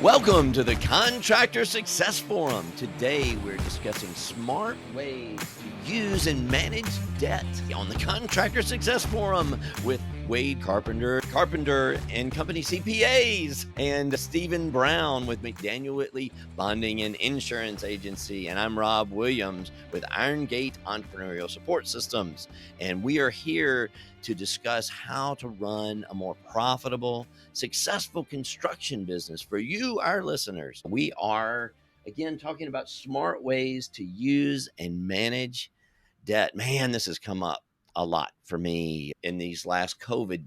Welcome to the Contractor Success Forum. Today we're discussing smart ways to use and manage debt on the Contractor Success Forum with Wade Carpenter and Company CPAs, and Stephen Brown with McDaniel Whitley Bonding and Insurance Agency. And I'm Rob Williams with Iron Gate Entrepreneurial Support Systems. And we are here to discuss how to run a more profitable, successful construction business for you, our listeners. We are, again, talking about smart ways to use and manage debt. Man, this has come up a lot for me in these last COVID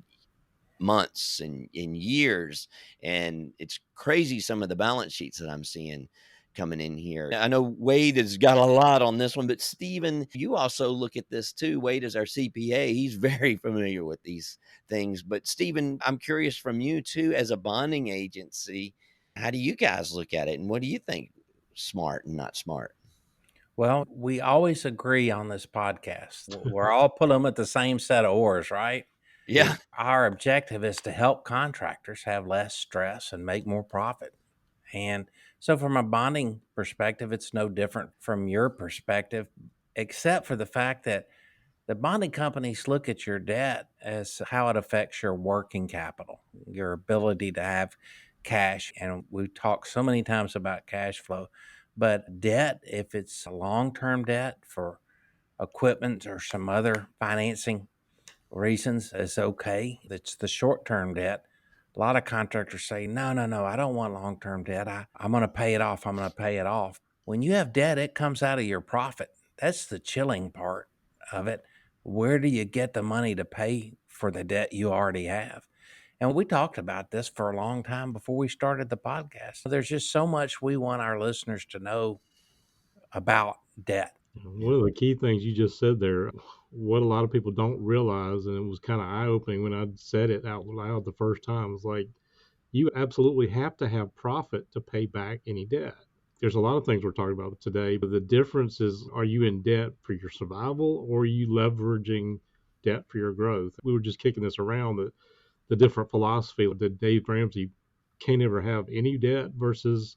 months and in years. And it's crazy some of the balance sheets that I'm seeing coming in here. I know Wade has got a lot on this one, but Stephen, you also look at this too. Wade is our CPA. He's very familiar with these things. But Stephen, I'm curious from you too, as a bonding agency, how do you guys look at it? And what do you think smart and not smart? Well, we always agree on this podcast. We're all pulling at the same set of oars, right? Yeah. Our objective is to help contractors have less stress and make more profit. And so, from a bonding perspective, it's no different from your perspective, except for the fact that the bonding companies look at your debt as how it affects your working capital, your ability to have cash. And we've talked so many times about cash flow. But debt, if it's a long-term debt for equipment or some other financing reasons, is okay. It's the short-term debt. A lot of contractors say, no, I don't want long-term debt. I'm going to pay it off. I'm going to pay it off. When you have debt, it comes out of your profit. That's the chilling part of it. Where do you get the money to pay for the debt you already have? And we talked about this for a long time before we started the podcast. There's just so much we want our listeners to know about debt. One of the key things you just said there, what a lot of people don't realize, and it was kind of eye-opening when I said it out loud the first time, was like, you absolutely have to have profit to pay back any debt. There's a lot of things we're talking about today, but the difference is, are you in debt for your survival, or are you leveraging debt for your growth? We were just kicking this around, the different philosophy that Dave Ramsey can't ever have any debt versus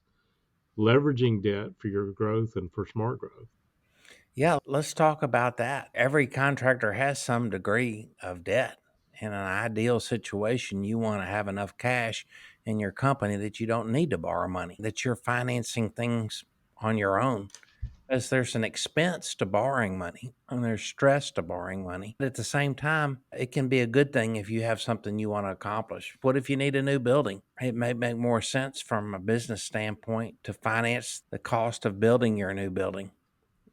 leveraging debt for your growth and for smart growth. Yeah, let's talk about that. Every contractor has some degree of debt. In an ideal situation, you want to have enough cash in your company that you don't need to borrow money, that you're financing things on your own. As there's an expense to borrowing money and there's stress to borrowing money. But at the same time, it can be a good thing if you have something you want to accomplish. What if you need a new building? It may make more sense from a business standpoint to finance the cost of building your new building.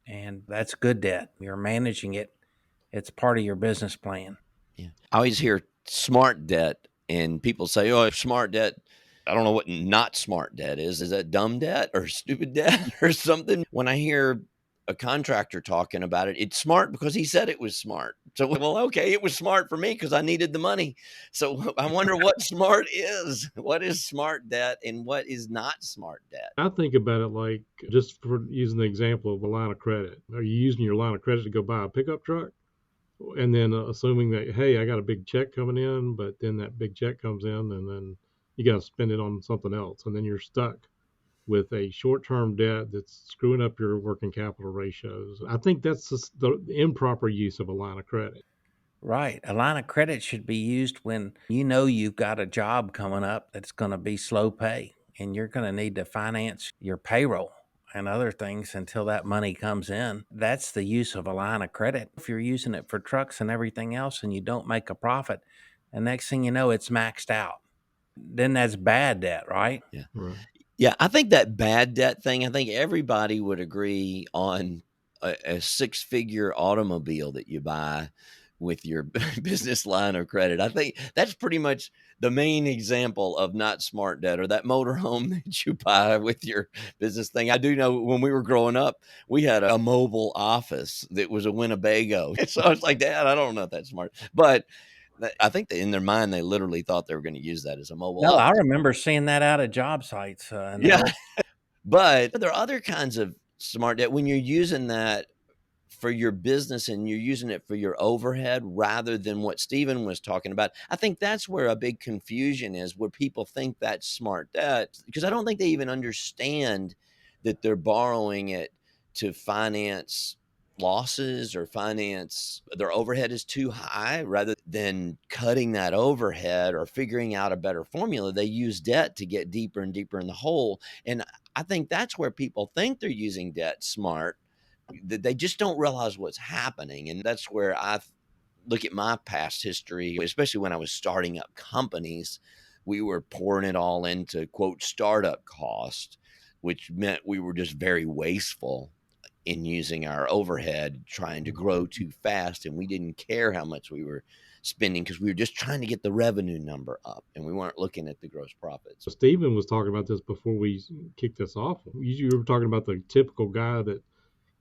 And that's good debt. You're managing it. It's part of your business plan. Yeah. I always hear smart debt, and people say, oh, smart debt. I don't know what not smart debt is. Is that dumb debt or stupid debt or something? When I hear a contractor talking about it, it's smart because he said it was smart. So, well, okay, it was smart for me because I needed the money. So I wonder what smart is. What is smart debt and what is not smart debt? I think about it like, just for using the example of a line of credit. Are you using your line of credit to go buy a pickup truck? And then assuming that, hey, I got a big check coming in, but then that big check comes in and then you got to spend it on something else. And then you're stuck with a short-term debt that's screwing up your working capital ratios. I think that's just the improper use of a line of credit. Right. A line of credit should be used when you know you've got a job coming up that's going to be slow pay and you're going to need to finance your payroll and other things until that money comes in. That's the use of a line of credit. If you're using it for trucks and everything else and you don't make a profit, the next thing you know, it's maxed out. Then that's bad debt, right? Yeah. Right. Yeah, I think that bad debt thing, I think everybody would agree on a six-figure automobile that you buy with your business line of credit. I think that's pretty much the main example of not smart debt, or that motorhome that you buy with your business thing. I do know when we were growing up, we had a mobile office that was a Winnebago. So I was like, Dad, I don't know if that's smart. But I think that in their mind, they literally thought they were going to use that as a mobile No, I office. remember seeing that out at job sites. Yeah. But there are other kinds of smart debt when you're using that for your business and you're using it for your overhead rather than what Stephen was talking about. I think that's where a big confusion is, where people think that's smart debt, because I don't think they even understand that they're borrowing it to finance losses or finance their overhead is too high. Rather than cutting that overhead or figuring out a better formula, they use debt to get deeper and deeper in the hole. And I think that's where people think they're using debt smart. They just don't realize what's happening. And that's where I look at my past history, especially when I was starting up companies. We were pouring it all into, quote, startup cost, which meant we were just very wasteful in using our overhead, trying to grow too fast. And we didn't care how much we were spending because we were just trying to get the revenue number up and we weren't looking at the gross profits. Stephen was talking about this before we kicked this off. You were talking about the typical guy that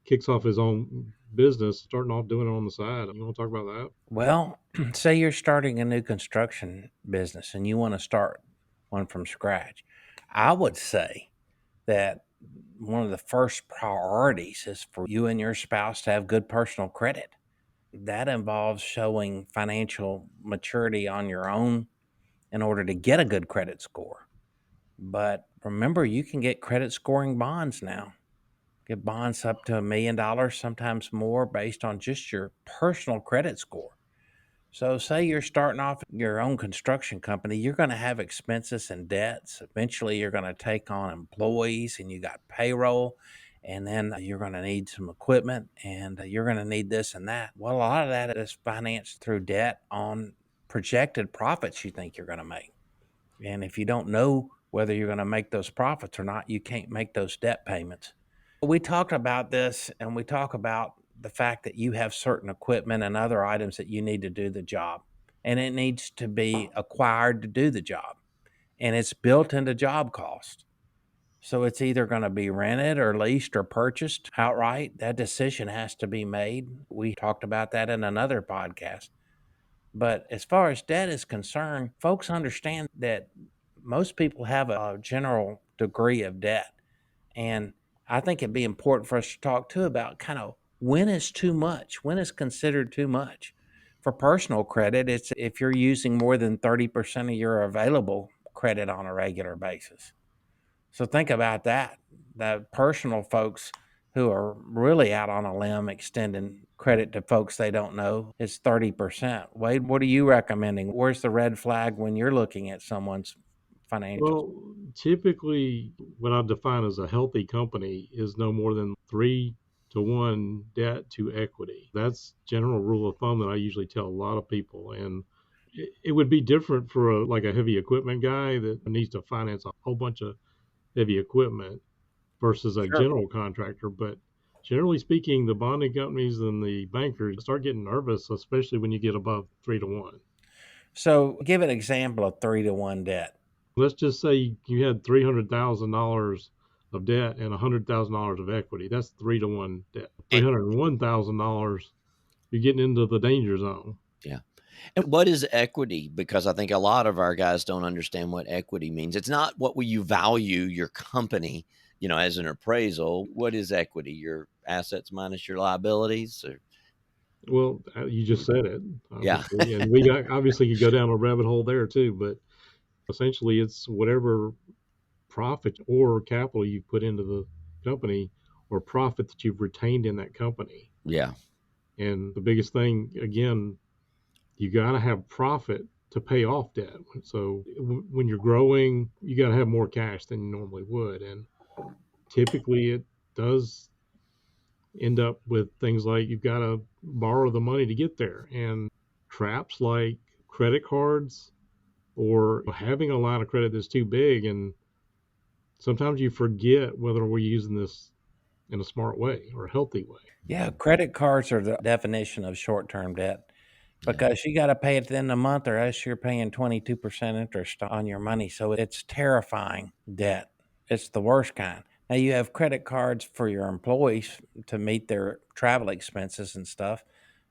kicks off his own business, starting off doing it on the side. You want to talk about that? Well, say you're starting a new construction business and you want to start one from scratch. I would say that one of the first priorities is for you and your spouse to have good personal credit. That involves showing financial maturity on your own in order to get a good credit score. But remember, you can get credit scoring bonds now. Get bonds up to $1 million, sometimes more, based on just your personal credit score. So, say you're starting off your own construction company, you're going to have expenses and debts. Eventually, you're going to take on employees and you got payroll, and then you're going to need some equipment and you're going to need this and that. Well, a lot of that is financed through debt on projected profits you think you're going to make. And if you don't know whether you're going to make those profits or not, you can't make those debt payments. We talked about this and we talk about the fact that you have certain equipment and other items that you need to do the job, and it needs to be acquired to do the job, and it's built into job cost. So it's either going to be rented or leased or purchased outright. That decision has to be made. We talked about that in another podcast. But as far as debt is concerned, folks understand that most people have a general degree of debt. And I think it'd be important for us to talk too about kind of when is too much, when is considered too much. For personal credit, it's if you're using more than 30% of your available credit on a regular basis. So think about that. The personal folks who are really out on a limb extending credit to folks they don't know is 30%. Wade, what are you recommending? Where's the red flag when you're looking at someone's financials? Well, typically, what I define as a healthy company is no more than 3-to-1 debt to equity. That's general rule of thumb that I usually tell a lot of people. And it would be different for like a heavy equipment guy that needs to finance a whole bunch of heavy equipment versus a Sure. general contractor. But generally speaking, the bonding companies and the bankers start getting nervous, especially when you get above 3-to-1. So give an example of 3-to-1 debt. Let's just say you had $300,000 of debt and $100,000 of equity. That's 3-to-1 debt. $301,000, you're getting into the danger zone. Yeah. And what is equity? Because I think a lot of our guys don't understand what equity means. It's not what will you value your company, as an appraisal. What is equity? Your assets minus your liabilities? Or, Well, you just said it, yeah. obviously, and we obviously could go down a rabbit hole there too. But essentially, it's whatever profit or capital you put into the company or profit that you've retained in that company. Yeah. And the biggest thing, again, you got to have profit to pay off debt. So when you're growing, you got to have more cash than you normally would. And typically it does end up with things like you've got to borrow the money to get there. And traps like credit cards or having a line of credit that's too big. And sometimes you forget whether we're using this in a smart way or a healthy way. Yeah, credit cards are the definition of short-term debt Yeah. because you got to pay at the end of the month or else you're paying 22% interest on your money. So it's terrifying debt. It's the worst kind. Now you have credit cards for your employees to meet their travel expenses and stuff.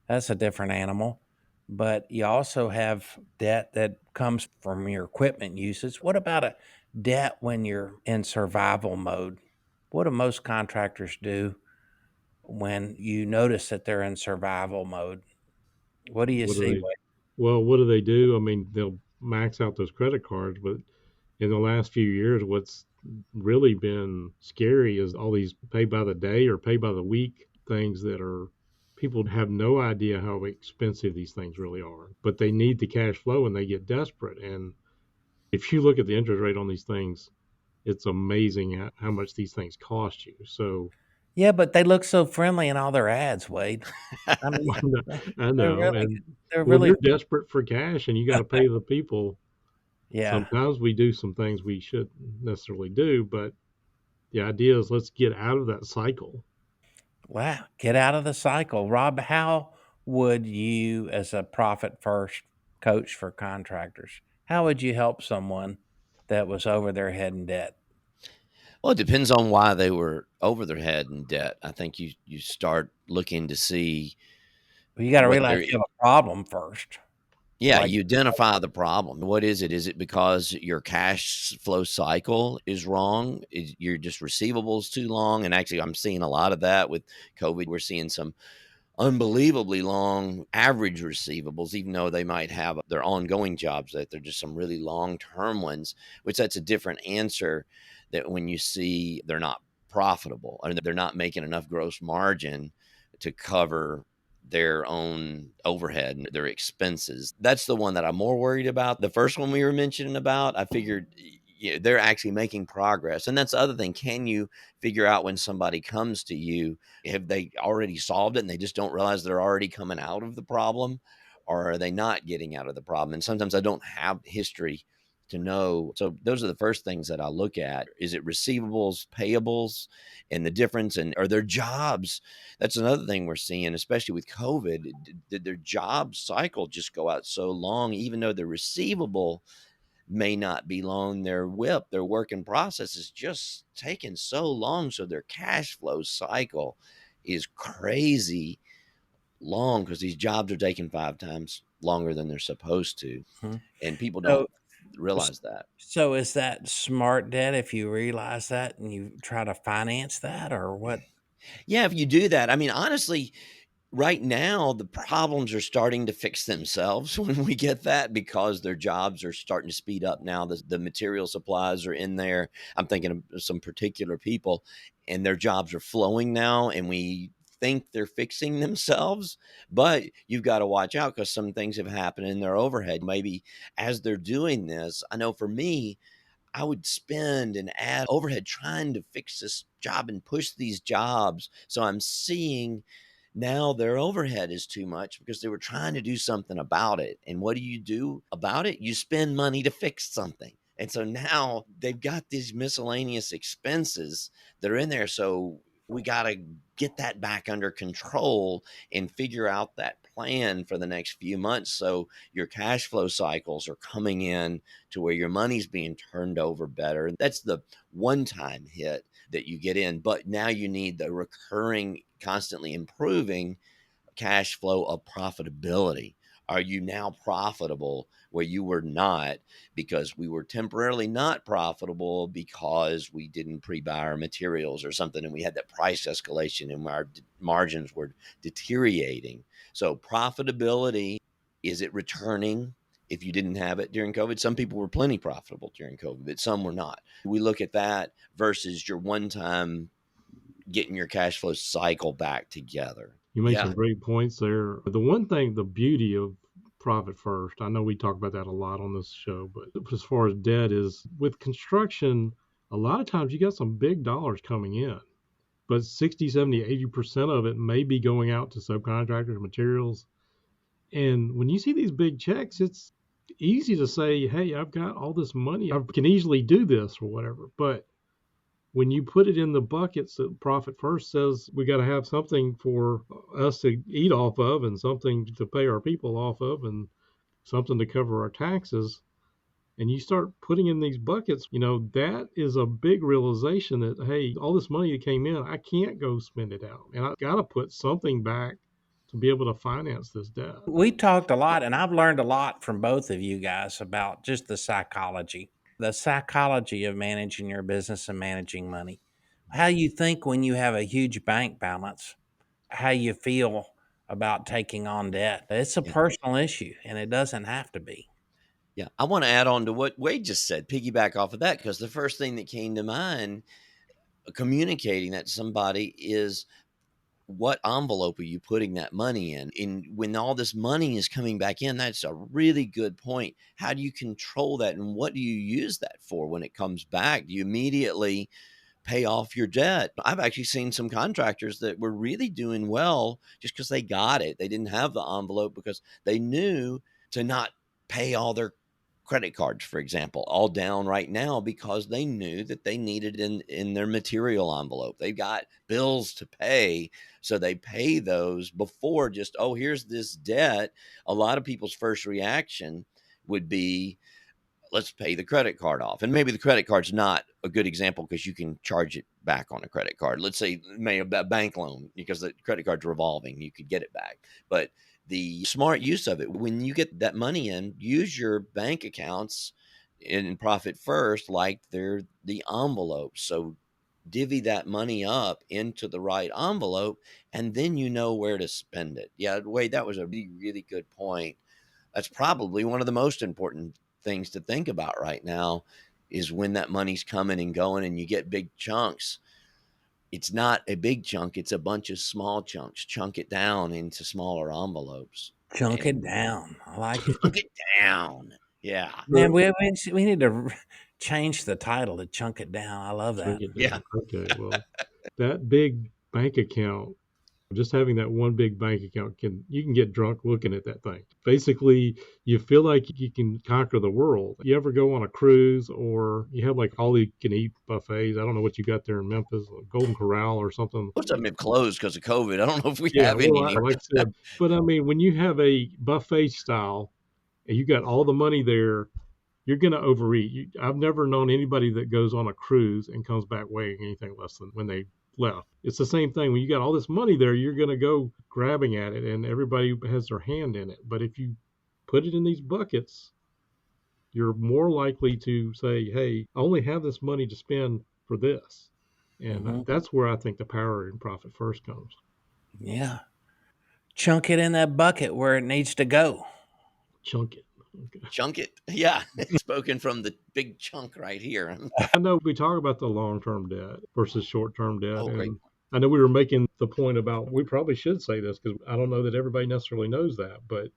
That's a different animal. But you also have debt that comes from your equipment usage. What about a debt when you're in survival mode? What do most contractors do when you notice that they're in survival mode? What do you What do see? they Well, what do they do? I mean, they'll max out those credit cards, but in the last few years, what's really been scary is all these pay by the day or pay by the week things that are people have no idea how expensive these things really are, but they need the cash flow and they get desperate. And if you look at the interest rate on these things, it's amazing how much these things cost you. So Yeah, but they look so friendly in all their ads, Wade. I mean, I they're know. really And they're when really you're desperate for cash and you got to pay the people, yeah. sometimes we do some things we shouldn't necessarily do, but the idea is let's get out of that cycle. Wow, get out of the cycle. Rob, how would you, as a profit first coach for contractors, how would you help someone that was over their head in debt? Well, it depends on why they were over their head in debt. I think you start looking to see Well, you got to what realize they're. you have a problem first. Yeah, Like, you identify the problem. What is it? Is it because your cash flow cycle is wrong? Is you're just receivables too long? And actually, I'm seeing a lot of that with COVID. We're seeing some unbelievably long average receivables, even though they might have their ongoing jobs, that they're just some really long term ones, which that's a different answer that when you see they're not profitable or they're not making enough gross margin to cover their own overhead and their expenses. That's the one that I'm more worried about. The first one we were mentioning about, I figured they're actually making progress. And that's the other thing. Can you figure out when somebody comes to you, have they already solved it and they just don't realize they're already coming out of the problem? Or are they not getting out of the problem? And sometimes I don't have history to know. So those are the first things that I look at. Is it receivables, payables, and the difference? And are their jobs? That's another thing we're seeing, especially with COVID. Did their job cycle just go out so long, even though the receivable may not be long, their WIP, their work in process is just taking so long. So their cash flow cycle is crazy long because these jobs are taking 5 times longer than they're supposed to. mhm. And people don't So, realize that. so is that smart debt if you realize that and you try to finance that, or what? Yeah, if you do that, I mean, honestly, right now, the problems are starting to fix themselves when we get that because their jobs are starting to speed up now. The material supplies are in there. I'm thinking of some particular people, and their jobs are flowing now, and we think they're fixing themselves. But you've got to watch out because some things have happened in their overhead. Maybe as they're doing this, I know for me, I would spend and add overhead trying to fix this job and push these jobs. So I'm seeing now their overhead is too much because they were trying to do something about it. And what do you do about it? You spend money to fix something. And so now they've got these miscellaneous expenses that are in there. So we got to get that back under control and figure out that plan for the next few months so your cash flow cycles are coming in to where your money's being turned over better. That's the one time hit that you get in, but now you need the recurring, constantly improving cash flow of profitability. Are you now profitable where you were not because we were temporarily not profitable because we didn't pre-buy our materials or something and we had that price escalation and our margins were deteriorating? So profitability, is it returning if you didn't have it during COVID? Some people were plenty profitable during COVID, but some were not. We look at that versus your one time getting your cash flow cycle back together. You make Yeah. some great points there. The one thing, the beauty of profit first, I know we talk about that a lot on this show, but as far as debt is with construction, a lot of times you got some big dollars coming in, but 60, 70, 80% of it may be going out to subcontractors, materials. And when you see these big checks, it's easy to say, hey, I've got all this money. I can easily do this or whatever. But when you put it in the buckets that profit first says we got to have something for us to eat off of and something to pay our people off of and something to cover our taxes, and you start putting in these buckets, that is a big realization that, hey, all this money that came in, I can't go spend it out. And I got to put something back to be able to finance this debt. We talked a lot, and I've learned a lot from both of you guys about just the psychology of managing your business and managing money. How you think when you have a huge bank balance how you feel about taking on debt. It's a Yeah. personal issue, and it doesn't have to be. Yeah. I want to add on to what Wade just said, piggyback off of that, because the first thing that came to mind communicating that to somebody is, what envelope are you putting that money in? And when all this money is coming back in, that's a really good point. How do you control that? And what do you use that for when it comes back? Do you immediately pay off your debt? I've actually seen some contractors that were really doing well just because they got it. They didn't have the envelope because they knew to not pay all their credit cards, for example, all down right now, because they knew that they needed in their material envelope. They've got bills to pay, so they pay those before just, oh, here's this debt. A lot of people's first reaction would be, let's pay the credit card off. And maybe the credit card's not a good example because you can charge it back on a credit card. Let's say maybe a bank loan, because the credit card's revolving, you could get it back. But the smart use of it, when you get that money in, use your bank accounts in Profit First like they're the envelope. So divvy that money up into the right envelope, and then you know where to spend it. Yeah, Wade, that was a really, really good point. That's probably one of the most important things to think about right now, is when that money's coming and going and you get big chunks. It's not a big chunk, it's a bunch of small chunks. Chunk it down into smaller envelopes Chunk it and down. I like it. chunk it down. Yeah. Man, we need to change the title to Chunk It Down. I love Chunk that. it Yeah. down. Okay, well, that big bank account, just having that one big bank account, you can get drunk looking at that thing. Basically, you feel like you can conquer the world. You ever go on a cruise, or you have like all you can eat buffets? I don't know what you got there in Memphis, Golden Corral or something. Most of them have closed because of COVID. I don't know if we Yeah, have any well, anymore. like I said, but I mean, when you have a buffet style and you got all the money there, you're going to overeat. I've never known anybody that goes on a cruise and comes back weighing anything less than when they left. It's the same thing. When you got all this money there, you're going to go grabbing at it, and everybody has their hand in it. But if you put it in these buckets, you're more likely to say, hey, I only have this money to spend for this. And Hmm. that's where I think the power in Profit First comes. Yeah. Chunk it in that bucket where it needs to go. Chunk it. Okay. Chunk it. Yeah. Spoken from the big chunk right here. I know we talk about the long-term debt versus short-term debt, Oh, great. and I know we were making the point about, we probably should say this because I don't know that everybody necessarily knows that, but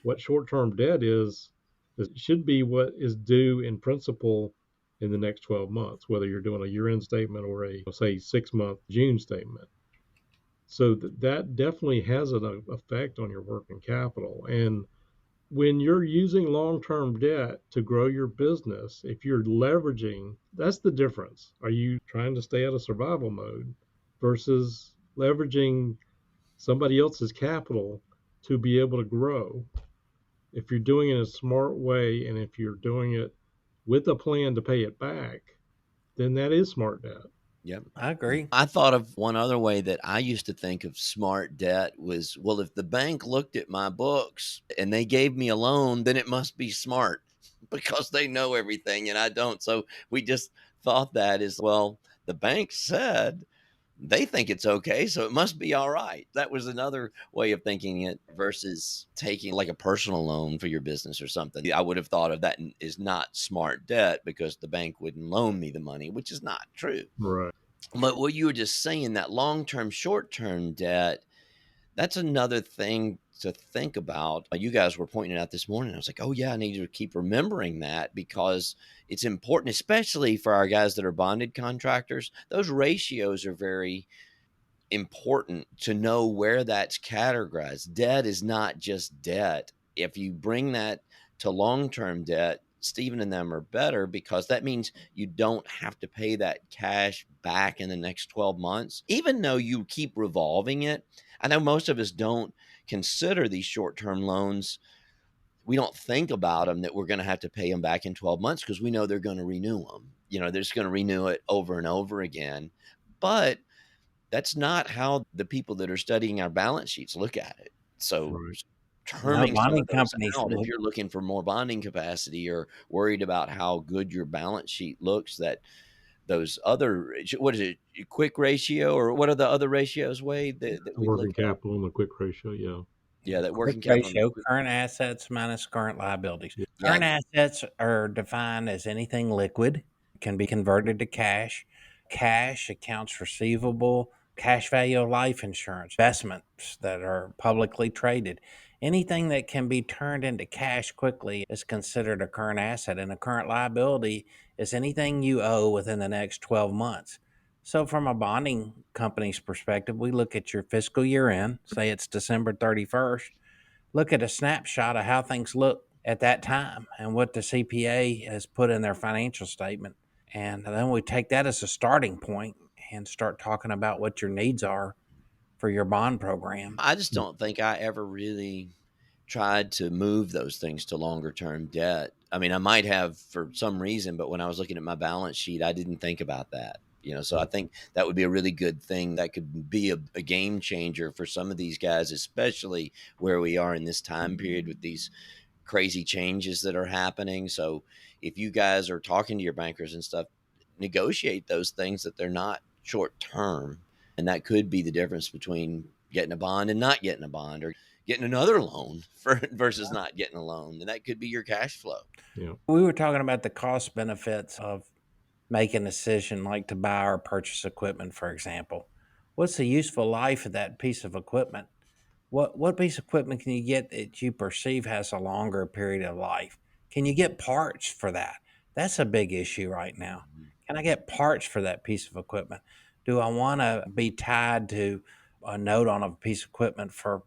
what short-term debt is it should be what is due in principal in the next 12 months, whether you're doing a year-end statement or a, say, 6-month June statement. So that definitely has an effect on your working capital. And when you're using long-term debt to grow your business, if you're leveraging, that's the difference. Are you trying to stay out of survival mode versus leveraging somebody else's capital to be able to grow? If you're doing it in a smart way, and if you're doing it with a plan to pay it back, then that is smart debt. Yep. I agree. I thought of one other way that I used to think of smart debt was, well, if the bank looked at my books and they gave me a loan, then it must be smart because they know everything and I don't. So we just thought that is, well, the bank said they think it's okay, so it must be all right. That was another way of thinking it versus taking like a personal loan for your business or something. I would have thought of that is not smart debt because the bank wouldn't loan me the money, which is not true. Right. But what you were just saying, that long-term, short-term debt, that's another thing to think about. You guys were pointing it out this morning. I was like, oh, yeah, I need to keep remembering that because it's important, especially for our guys that are bonded contractors. Those ratios are very important to know where that's categorized. Debt is not just debt. If you bring that to long-term debt, Stephen and them are better because that means you don't have to pay that cash back in the next 12 months, even though you keep revolving it. I know most of us don't consider these short-term loans. We don't think about them that we're going to have to pay them back in 12 months because we know they're going to renew them. They're just going to renew it over and over again. But that's not how the people that are studying our balance sheets look at it. So Right. No, terming some bonding of those companies out, if look. you're looking for more bonding capacity or worried about how good your balance sheet looks, those other, what is it, quick ratio, or what are the other ratios, Wade, that The we look working at? capital and the quick ratio. Yeah. Yeah, that Quick working capital and the ratio, quick. current assets minus current liabilities. Yeah. Yeah, Current assets are defined as anything liquid, can be converted to cash, cash, accounts receivable, cash value of life insurance, investments that are publicly traded. Anything that can be turned into cash quickly is considered a current asset, and a current liability is anything you owe within the next 12 months. So, from a bonding company's perspective, we look at your fiscal year end, say it's December 31st, look at a snapshot of how things look at that time and what the CPA has put in their financial statement. And then we take that as a starting point and start talking about what your needs are for your bond program. I just don't think I ever really tried to move those things to longer term debt. I mean, I might have for some reason, but when I was looking at my balance sheet, I didn't think about that. So I think that would be a really good thing. That could be a game changer for some of these guys, especially where we are in this time period with these crazy changes that are happening. So if you guys are talking to your bankers and stuff, negotiate those things that they're not short term. And that could be the difference between getting a bond and not getting a bond, or getting another loan versus not getting a loan. And that could be your cash flow. Yeah. We were talking about the cost benefits of making a decision like to buy or purchase equipment, for example. What's the useful life of that piece of equipment? What piece of equipment can you get that you perceive has a longer period of life? Can you get parts for that? That's a big issue right now. Can I get parts for that piece of equipment? Do I want to be tied to a note on a piece of equipment for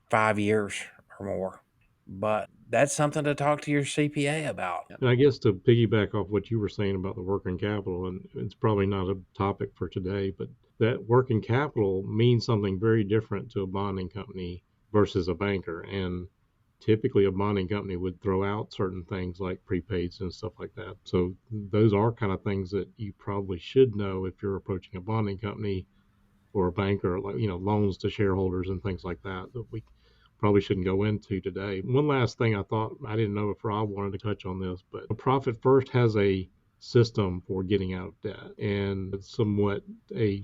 5 years or more? But that's something to talk to your CPA about. And I guess to piggyback off what you were saying about the working capital, and it's probably not a topic for today, but that working capital means something very different to a bonding company versus a banker. And typically, a bonding company would throw out certain things like prepaids and stuff like that. So those are kind of things that you probably should know if you're approaching a bonding company or a banker, like loans to shareholders and things like that we probably shouldn't go into today. One last thing, I thought, I didn't know if Rob wanted to touch on this, but Profit First has a system for getting out of debt, and it's somewhat a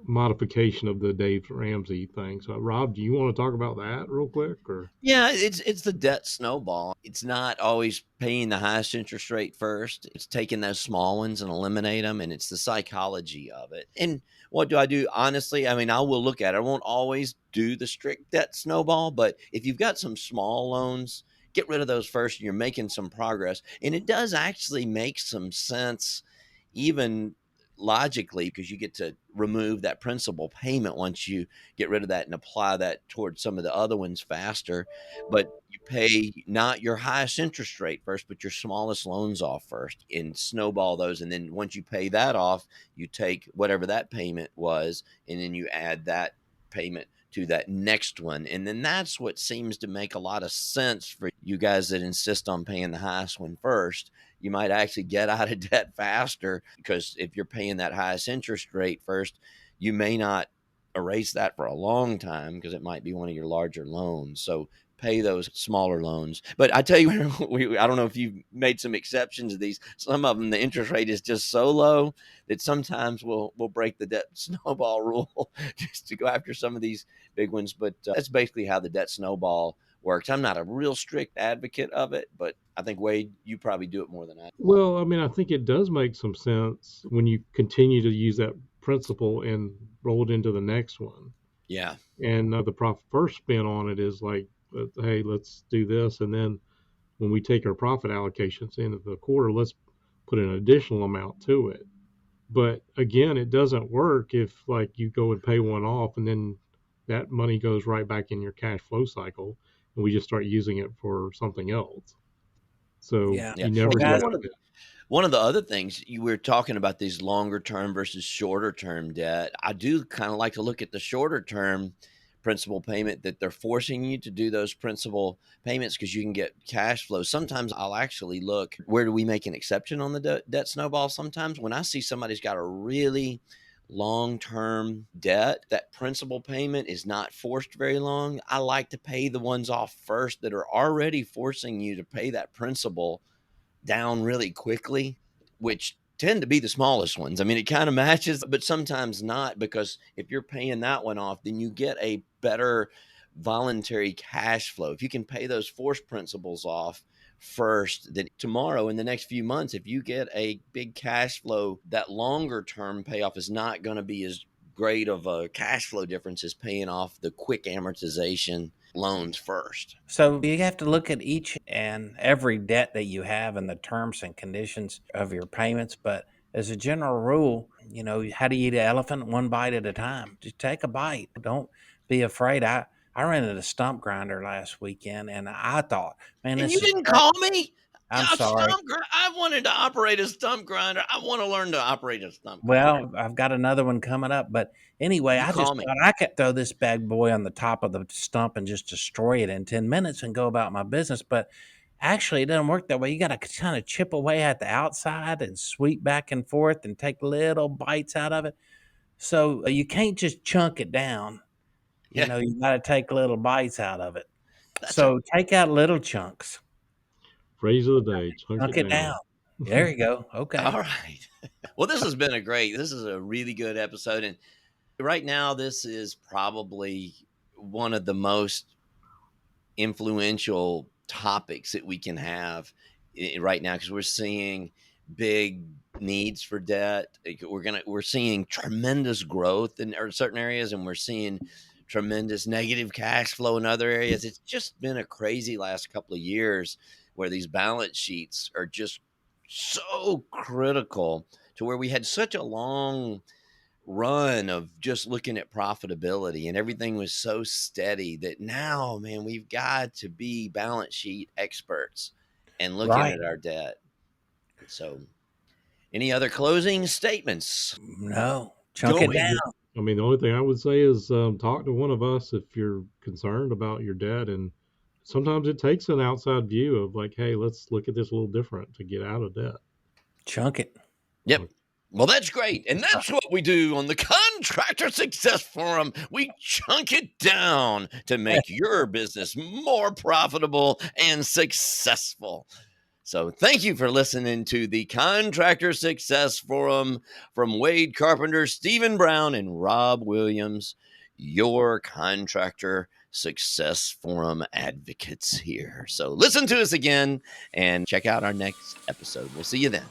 modification of the Dave Ramsey thing. So, Rob, do you want to talk about that real quick, or? Yeah, it's the debt snowball. It's not always paying the highest interest rate first. It's taking those small ones and eliminate them, and it's the psychology of it. And what do I do? Honestly, I mean, I will look at it. I won't always do the strict debt snowball, but if you've got some small loans, get rid of those first, and you're making some progress. And it does actually make some sense, even logically, because you get to remove that principal payment once you get rid of that and apply that towards some of the other ones faster. But you pay not your highest interest rate first, but your smallest loans off first and snowball those. And then once you pay that off, you take whatever that payment was, and then you add that payment to that next one. And then that's what seems to make a lot of sense for you guys that insist on paying the highest one first. You might actually get out of debt faster, because if you're paying that highest interest rate first, you may not erase that for a long time because it might be one of your larger loans. So pay those smaller loans. But I tell you, I don't know if you've made some exceptions to these. Some of them, the interest rate is just so low that sometimes we'll break the debt snowball rule just to go after some of these big ones. But that's basically how the debt snowball works. I'm not a real strict advocate of it, but I think, Wade, you probably do it more than I do. Well, I mean, I think it does make some sense when you continue to use that principle and roll it into the next one. Yeah. And the Profit First spin on it is like, hey, let's do this. And then when we take our profit allocations into the quarter, let's put an additional amount to it. But again, it doesn't work if like you go and pay one off and then that money goes right back in your cash flow cycle and we just start using it for something else. So Yeah. you never Well, get guys, out of it. One of the other things you were talking about, these longer term versus shorter term debt. I do kind of like to look at the shorter term principal payment, that they're forcing you to do those principal payments because you can get cash flow. Sometimes I'll actually look, where do we make an exception on the debt snowball? Sometimes when I see somebody's got a really long-term debt, that principal payment is not forced very long, I like to pay the ones off first that are already forcing you to pay that principal down really quickly, which tend to be the smallest ones. I mean, it kind of matches, but sometimes not, because if you're paying that one off, then you get a better voluntary cash flow. If you can pay those force principles off first, then tomorrow in the next few months, if you get a big cash flow, that longer term payoff is not going to be as great of a cash flow difference as paying off the quick amortization loans first. So you have to look at each and every debt that you have and the terms and conditions of your payments. But as a general rule, how do you eat an elephant? One bite at a time. Just take a bite. Don't be afraid. I rented a stump grinder last weekend and I thought, man, And this you is didn't great. call me? I'm A sorry. I wanted to operate a stump grinder. I want to learn to operate a stump grinder. Well, I've got another one coming up. But anyway, You I just call me. thought I could throw this bad boy on the top of the stump and just destroy it in 10 minutes and go about my business. But actually, it doesn't work that way. You got to kind of chip away at the outside and sweep back and forth and take little bites out of it. So you can't just chunk it down. Yeah, You got to take little bites out of it. that's right. So take out little chunks, Phrase of the day, chunk chunk it it down. down. There you go. Okay. All right. Well, this is a really good episode. And right now, this is probably one of the most influential topics that we can have right now, because we're seeing big needs for debt. We're seeing tremendous growth in certain areas, and we're seeing tremendous negative cash flow in other areas. It's just been a crazy last couple of years where these balance sheets are just so critical, to where we had such a long run of just looking at profitability and everything was so steady, that now, man, we've got to be balance sheet experts and looking Right. at our debt. So, any other closing statements? No, chunk it Going. down. I mean, the only thing I would say is talk to one of us if you're concerned about your debt. And sometimes it takes an outside view of like, hey, let's look at this a little different to get out of debt. Chunk it. Yep. Well, that's great. And that's what we do on the Contractor Success Forum. We chunk it down to make your business more profitable and successful. So thank you for listening to the Contractor Success Forum from Wade Carpenter, Stephen Brown, and Rob Williams, your Contractor Success Forum advocates here. So listen to us again and check out our next episode. We'll see you then.